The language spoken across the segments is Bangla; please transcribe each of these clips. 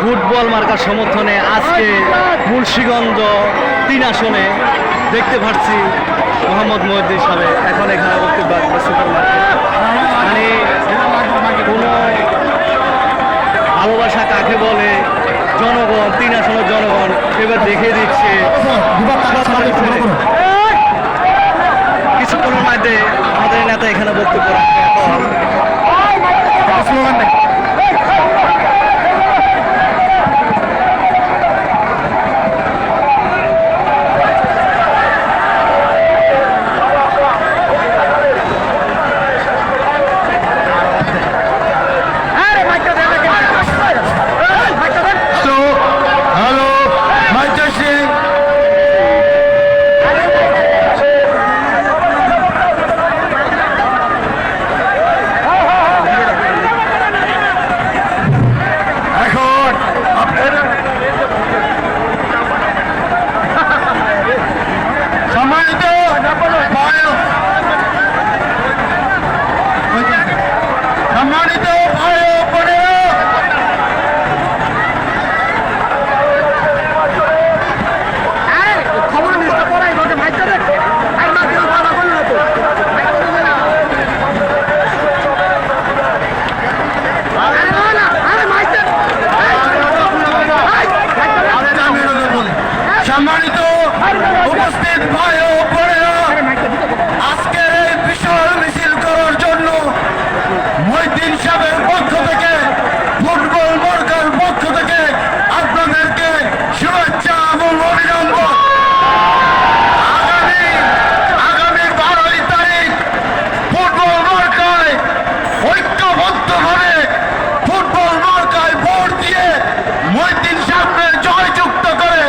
ফুটবল মার্কার সমর্থনে আজকে মুন্সিগঞ্জ 3 আসনে দেখতে পাচ্ছি মোহাম্মদ মহিউদ্দিন সাহেব এখন এখানে বক্তব্য রাখবে সুপার মার্কেট। মানে কোনো ভালোবাসা কাকে বলে জনগণ 3 আসনের জনগণ এবার দেখে দিচ্ছে কিছুক্ষণের মধ্যে আমাদের নেতা এখানে বক্তব্য রাখবে। সম্মানিত উপস্থিত ভাই ও বোনেরা, আজকের এই বিশাল মিছিল করার জন্য মহিউদ্দিন সাহেবের পক্ষ থেকে, ফুটবল মার্কার পক্ষ থেকে আপনাদেরকে শুভেচ্ছা এবং অভিনন্দন। আগামী 12 তারিখ ফুটবল মার্কায় ঐক্যবদ্ধভাবে ফুটবল মার্কায় ভোট দিয়ে মহিউদ্দিন সাহেবের জয়যুক্ত করে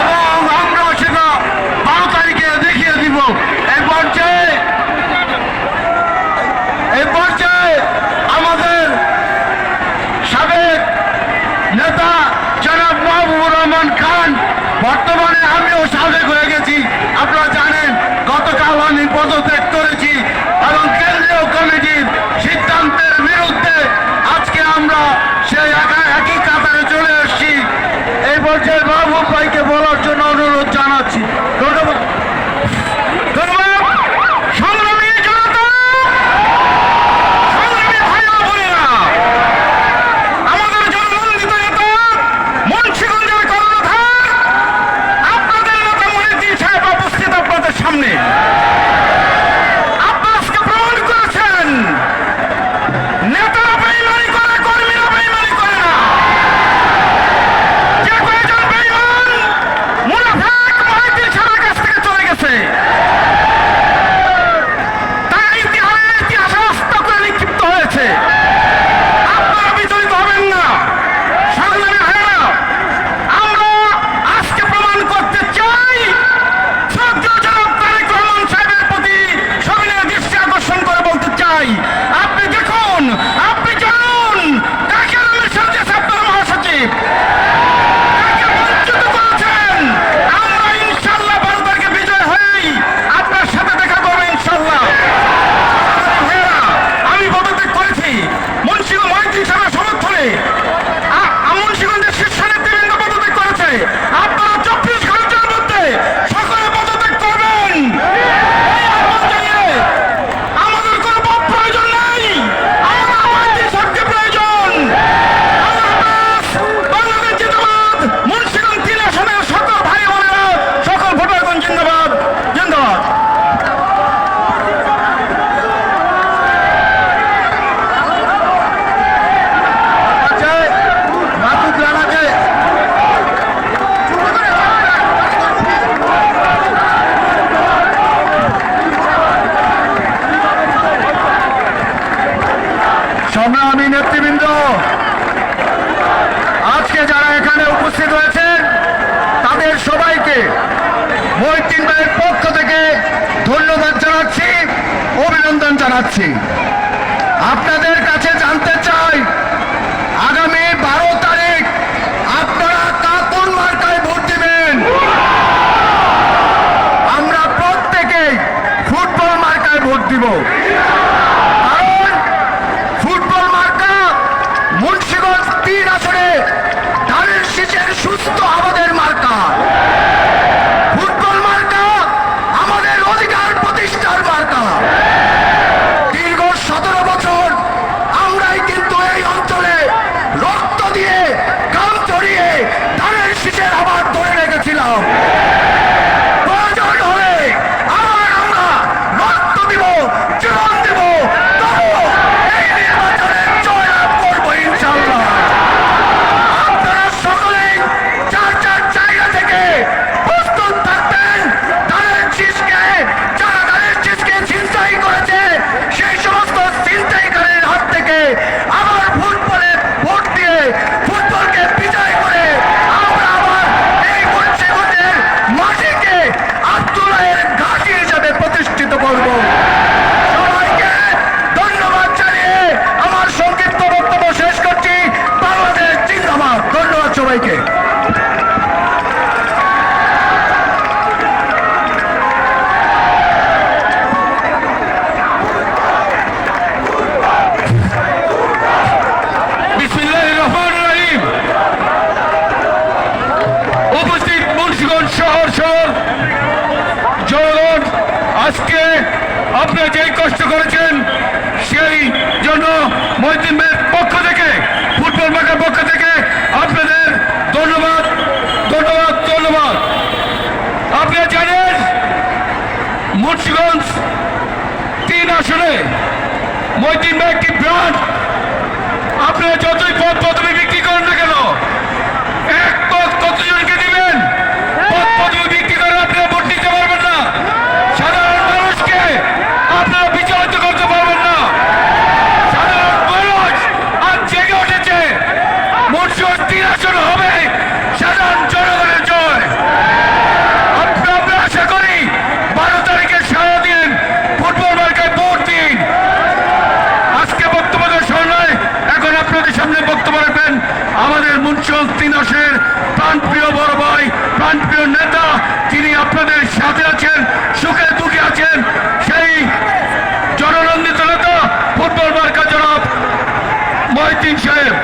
এবং আমরা সেটা 12 তারিখে দেখিয়ে দিব। এই পর্যায়ে আমাদের সাবেক নেতা জনাব মাহবুবুর রহমান খান, বর্তমানে আমিও সাবেক হয়ে গেছি, আপনারা জানেন গতকাল আমি পদত্যাগ করেছি এবং কেন্দ্রীয় কমিটির সিদ্ধান্তের বিরুদ্ধে আজকে আমরা সেই একই কাতারে চলে এসেছি। এই পর্যায়ে মাহবুব ভাইকে বলার জন্য অনুরোধ জানাচ্ছি। ধন্যবাদ। সংগ্রামী জনতা, সংগ্রামী ভাই ও বোনেরা, আমাদের জননন্দিত নেতা মুন্সিগঞ্জের কর্ণধার আপনাদের নেতা মহিউদ্দিন সাহেব উপস্থিত আপনাদের সামনে। আপনারা আজকে প্রমাণ করেছেন নেতারা বেইমানি করে, কর্মীরা বেইমানি করে না। সংগ্রামী নেতৃবৃন্দ, আজকে যারা এখানে উপস্থিত হয়েছেন তাদের সবাইকে মহিউদ্দিন ভাইয়ের পক্ষ থেকে ধন্যবাদ জানাচ্ছি, অভিনন্দন জানাচ্ছি। আপনাদের কাছে জানতে চাই, আগামী 12 তারিখ আপনারা কোন মার্কায় ভোট দিবেন? ইনসাফ। প্রয়োজন হলে আবার আমরা রক্ত দিব, জীবন দিব, তবু এই নির্বাচনে জয়লাভ করবো ইনশাআল্লাহ। আপনারা সকলেই যার যার জায়গা থেকে প্রস্তুত থাকবেন। যারা ধানের শীষকে ছিনতাই করেছে সেই সমস্ত ছিনতাইকারীর হাত থেকে আবার ভোট দিয়ে ফুটবলকে বিজয় করে আমরা আবার এই মুন্সিগঞ্জের মাটিকে আব্দুল্লাহের ঘাঁটি হিসাবে প্রতিষ্ঠিত করব। সবাইকে ধন্যবাদ জানিয়ে আমার সংক্ষিপ্ত বক্তব্য শেষ করছি। বাংলাদেশ জিন্দাবাদ। ধন্যবাদ সবাইকে। বিসমিল্লাহির রহমানির রহিম। উপস্থিত মুন্সিগঞ্জ শহর শহর জনগণ, আজকে আপনারা যেই কষ্ট করেছেন সেই জন্য মহিউদ্দিন ভাইয়ের পক্ষ থেকে, ফুটবল মাঠের পক্ষ থেকে আপনাদের ধন্যবাদ ধন্যবাদ ধন্যবাদ। আপনারা জানেন মুন্সিগঞ্জ 3 আসনে মহিউদ্দিন ভাই একটি ব্রান্ড। আপনারা যতই পদ পদবি বিক্রি করেন না কেন, এক পদ কতজনকে দিবেন? পদ পদবি বিক্রি করে আপনারা ভোট দিতে পারবেন না। সাধারণ মানুষকে আপনারা বিচলিত করতে পারবেন না। সাধারণ মানুষ আজ জেগে উঠেছে। মুন্সিগঞ্জ 3 আসন হবে সাধারণ জনগণের জয়। আমরা আশা করি 12 তারিখে সারা দিন ফুটবল মার্কায় ভোট দিন। আজকে বক্তব্য শোনায়, এখন আপনাদের সামনে বক্তব্য রাখবেন আমাদের মুন্সিগঞ্জ 3 আসনের প্রাণপ্রিয় বড় ভাই, প্রাণপ্রিয় নেতা, যিনি আপনাদের সাথে আছেন, সুখে দুঃখে আছেন, সেই জননন্দিত নেতা ফুটবল মার্কা জনাব মহিউদ্দিন সাহেব।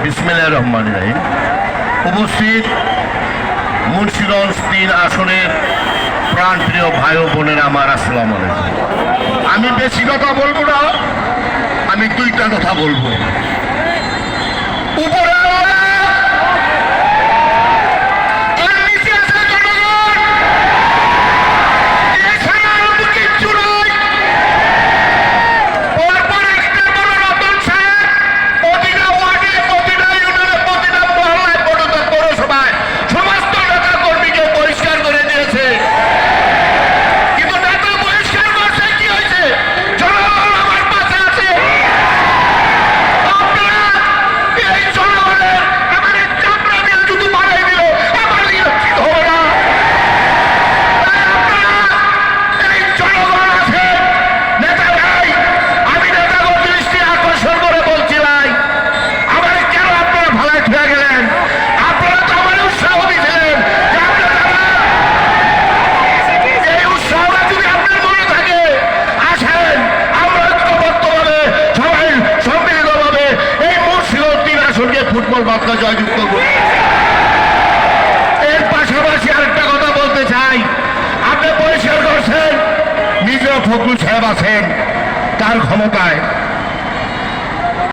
বিসমিল্লাহির রহমানির রহিম। উপস্থিত মুন্সিগঞ্জ 3 আসনের প্রাণপ্রিয় ভাই ও বোনেরা আমার, আসসালামু আলাইকুম। আমি বেশি কথা বলবো না, আমি 2টা কথা বলবো। উপরে ফুটবল বার্তা জয়যুক্ত করবে। এর পাশাপাশি আরেকটা কথা বলতে চাই। আপনি পরিষ্কার করছেন নিজেও ফখরুল সাহেব আছেন তার ক্ষমতায়,